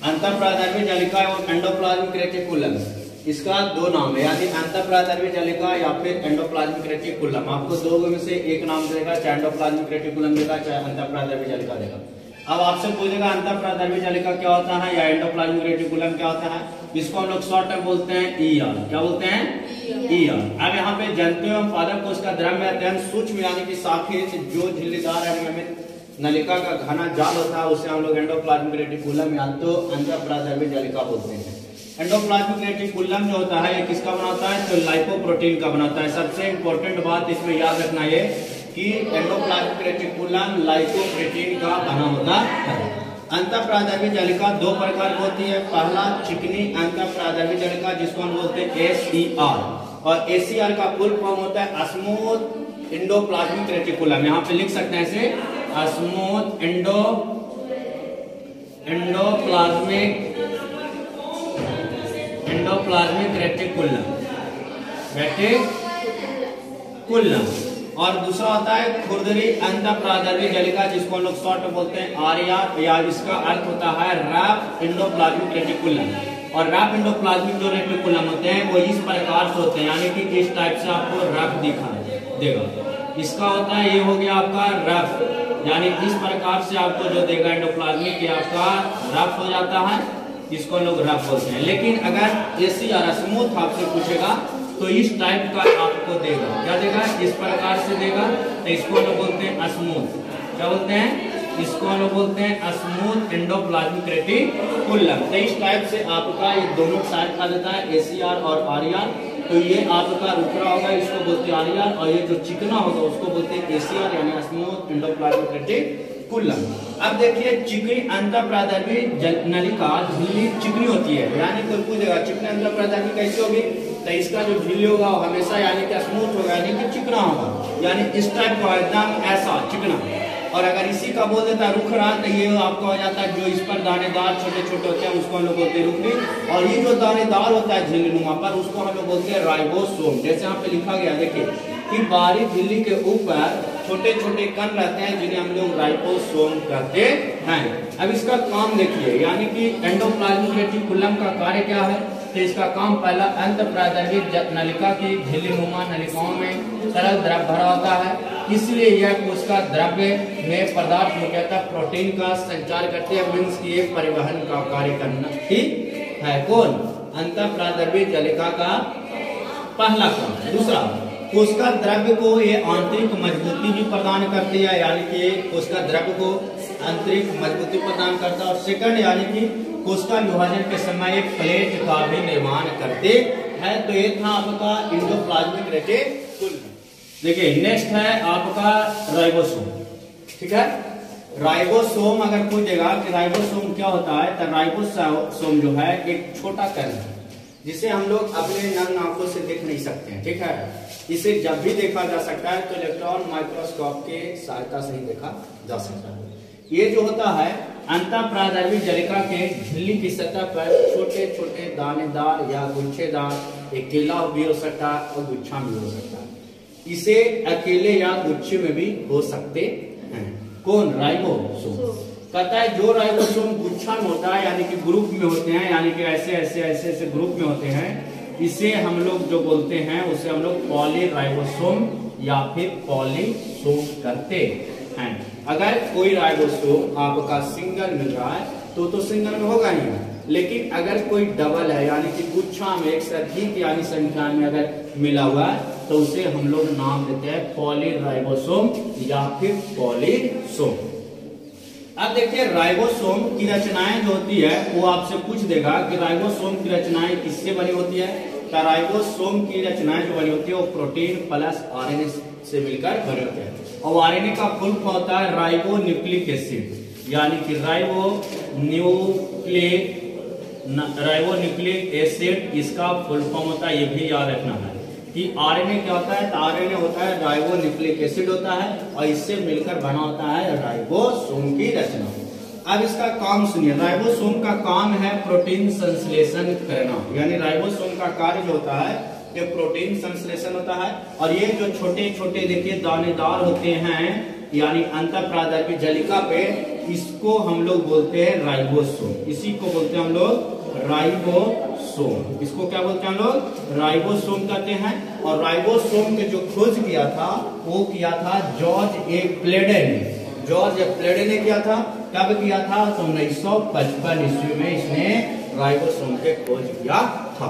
अंतःप्रादर्भी जालिका और endoplasmic reticulum, इसका दो नाम है, यानी अंतःप्रादर्भी जालिका या फिर एंडोप्लाज्मिक रेटिकुलम। आपको दो में से एक नाम देगा, चाहे एंडोप्लाज्मिक रेटिकुलम देगा चाहे अंतःप्रादर्भी जालिका देगा। अब आपसे पूछेगा अंतःप्रादर्भी जालिका क्या होता है या एंडोप्लाज्मिक रेटिकुलम क्या होता है, इसको हम लोग शॉर्ट में बोलते हैं ईआर। क्या बोलते हैं? ईआर। अब यहाँ पे जंतु एवं पादप कोश का द्रव्य अत्यंत सूक्ष्म यानी कि सापेक्ष जो झिल्लीदार अनियमित नलिका का घना जाल होता है उसे हम लोग एंडोप्लाज्मिक रेटिकुलम या तो अंतःप्रादर्भी जालिका बोलते हैं। एंडोप्लाज्मिक रेटिकुलम जो होता है ये किसका बना होता है? तो लाइपोप्रोटीन का बना होता है। सबसे इंपॉर्टेंट बात इसमें याद रखना है कि एंडोप्लाज्मिक रेटिकुलम लाइपोप्रोटीन का बना होता है। अंतःप्रादर्भी जालिका दो प्रकार की होती है। पहला चिकनी अंतःप्रादर्भी जालिका जिसको हम बोलते हैं एसईआर, और एसईआर का फुल फॉर्म होता है स्मूथ एंडोप्लाज्मिक रेटिकुलम। यहाँ पे लिख सकते हैं इसे स्मूथ एंडोप्लाज्मिक रेटिकुलम। और दूसरा होता है खुरदरी अंतःप्रादर्भी जालिका जिसको हम लोग शॉर्ट में बोलते हैं आरआर, या इसका अर्थ होता है रफ एंडोप्लाज्मिक रेटिकुलम। और रफ एंडोप्लाज्मिक जो रेटिकुलम होते हैं वो इस प्रकार से होते हैं, यानी कि इस टाइप से आपको रफ दिखाई देगा। इसका होता है ये हो गया आपका रफ, यानी इस प्रकार से आपको जो देगा एंडोप्लाज्मिक ये आपका रफ हो जाता है, इसको लोग रफ बोलते हैं। लेकिन अगर एसईआर स्मूथ आपसे पूछेगा तो इस टाइप का आपको देगा। क्या देगा? इस प्रकार से देगा, तो इसको लोग बोलते हैं स्मूथ। क्या बोलते हैं? इसको लोग बोलते हैं स्मूथ एंडोप्लाज्मिक रेटिकुलम। तो इस टाइप से आपका ये दोनों टाइप का देता है एसईआर और आरआर। तो ये आपका रुखरा होगा, इसको बोलते हैं आरआर, और ये जो चिकना होगा उसको बोलते हैं एसईआर यानी स्मूथ एंडोप्लाज्मिक रेटिकुलम। अब देखिए चिकनी अंतःप्रादर्भी नलिका झिल्ली चिकनी होती है, यानी कोई पूछेगा चिकनी अंतःप्रादर्भी कैसे होगी, तो इसका जो झिल्ली होगा हमेशा यानी कि स्मूथ होगा, यानी कि चिकना होगा, यानी इस टाइप का एकदम ऐसा चिकना। और अगर इसी का बोल देता रुखरा तो ये आपका हो जाता है जो इस पर दानेदार छोटे छोटे होते हैं उसको हम लोग बोलते हैं रुखरी, और ये जो दानेदार होता है झिल्लीनुमा पर उसको हम लोग बोलते हैं राइबोसोम। जैसे यहाँ पे लिखा गया देखिए कि बाहरी झिल्ली के ऊपर छोटे छोटे कण रहते हैं जिन्हें हम लोग राइबोसोम कहते हैं। अब इसका काम देखिए, यानी कि एंडोप्लाज्मिक रेटिकुलम का कार्य क्या है, तो इसका काम पहला अंतःप्रादर्भी नलिका की झिल्लीनुमा नलिकाओं में तरल द्रव्य भरा होता है, इसलिए यह उसका द्रव्य में पदार्थ मुख्यतः प्रोटीन का संचार करते हैं, मीन्स की एक परिवहन का कार्य करना ही है। कौन? अंतःप्रादर्भी जालिका का पहला काम। दूसरा, कोशिका द्रव्य को ये आंतरिक मजबूती भी प्रदान करती है, यानी कि कोशिका द्रव्य को आंतरिक मजबूती प्रदान करता है। और सेकंड, यानी कि कोशिका विभाजन के समय एक प्लेट का भी निर्माण करते हैं। तो ये था आपका एंडोप्लाज्मिक रेटिकुलम। देखिए नेक्स्ट है आपका राइबोसोम। ठीक है, राइबोसोम अगर पूछेगा कि राइबोसोम क्या होता है, तो राइबोसोम जो है एक छोटा कण है जिसे हम लोग अपने नग्न आंखों से देख नहीं सकते हैं। ठीक है, इसे जब भी देखा जा सकता है तो इलेक्ट्रॉन माइक्रोस्कोप के सहायता से ही देखा जा सकता है। ये जो होता है अंतःप्रादर्भी जालिका के झिल्ली की सतह पर छोटे छोटे दानेदार या गुच्छेदार एक केला भी हो सकता है और गुच्छा भी हो सकता है। इसे अकेले या गुच्छे में भी हो सकते हैं। कौन? राइबोसोम। कहता है जो राइबोसोम गुच्छा में होता है यानी कि ग्रुप में होते हैं, यानी कि ऐसे ऐसे ऐसे ऐसे ग्रुप में होते हैं, इसे हम लोग जो बोलते हैं उसे हम लोग पॉलीराइबोसोम या फिर पॉलीसोम करते हैं। अगर कोई राइबोसोम आपका सिंगल मिल रहा है तो सिंगल में होगा ही, लेकिन अगर कोई डबल है यानी कि गुच्छा में एक से अधिक यानी संख्या में अगर मिला हुआ है तो उसे हम लोग नाम देते हैं पॉलीराइबोसोम या फिर पॉलीसोम। अब देखिए राइबोसोम की रचनाएं जो होती है वो आपसे पूछ देगा कि राइबोसोम की रचनाएं किससे बनी होती है। तो राइबोसोम की रचनाएं जो बनी होती है वो प्रोटीन प्लस आरएनए से मिलकर बने होते हैं। और आरएनए का फुल फॉर्म होता है राइबो न्यूक्लिक एसिड, यानी कि राइबो न्यूक्लिक एसिड इसका फुल फॉर्म होता है। ये भी याद रखना है कि आरएनए क्या होता है, तो आरएनए होता है राइबो न्यूक्लिक एसिड होता है और इससे मिलकर बना होता है राइबोसोम की रचना। अब इसका काम सुनिए, राइबोसोम का काम है प्रोटीन संश्लेषण करना, यानी राइबोसोम का कार्य जो होता है ये प्रोटीन संश्लेषण होता है। और ये जो छोटे छोटे देखिए दानेदार होते हैं यानी अंतःप्रादर्भी जालिका पे इसको हम लोग बोलते हैं राइबोसोम। इसी को बोलते हैं हम लोग राइबोसोम। इसको क्या बोलते हैं हम लोग? राइबोसोम कहते हैं। और राइबोसोम के जो खोज किया था वो किया था जॉर्ज ए प्लेडे ने। जॉर्ज ए प्लेडे ने किया था। कब किया था? 1955 ईस्वी में इसने राइबोसोम के खोज किया था।